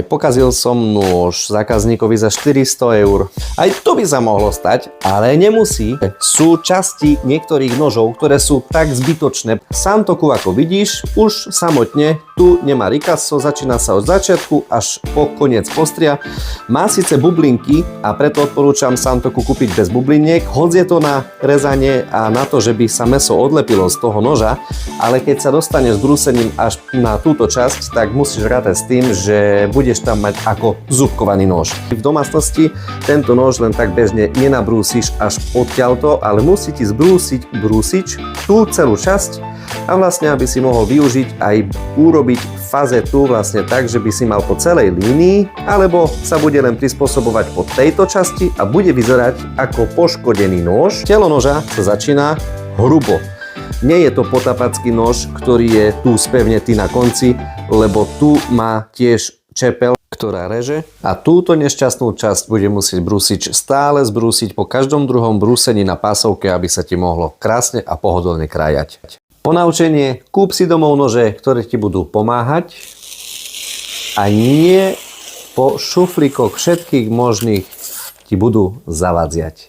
Pokazil som nôž zákazníkovi za 400 eur. Aj to by sa mohlo stať, ale nemusí. Sú časti niektorých nožov, ktoré sú tak zbytočné. Santoku, ako vidíš, už samotne tu nemá rikasso, začína sa od začiatku až po koniec postria. Má síce bublinky a preto odporúčam Santoku kúpiť bez bubliniek, hoď je to na rezanie a na to, že by sa mäso odlepilo z toho noža, ale keď sa dostaneš s brúsením až na túto časť, tak musíš rátať s tým, že budeš tam mať ako zúbkovaný nôž. V domácnosti tento nôž len tak bežne nenabrúsiš až odtiaľto, ale musí ti zbrúsiť brúsič tú celú časť a vlastne, aby si mohol využiť aj urobiť fazetu vlastne tak, že by si mal po celej línii, alebo sa bude len prispôsobovať po tejto časti a bude vyzerať ako poškodený nôž. Telo noža sa začína hrubo. Nie je to potapacký nôž, ktorý je tu spevnetý na konci, lebo tu má tiež čepel, ktorá reže a túto nešťastnú časť bude musieť brúsič stále zbrúsiť po každom druhom brúsení na pásovke, aby sa ti mohlo krásne a pohodlne krájať. Ponaučenie, kúp si domov nože, ktoré ti budú pomáhať a nie po šuflíkoch všetkých možných ti budú zavadzať.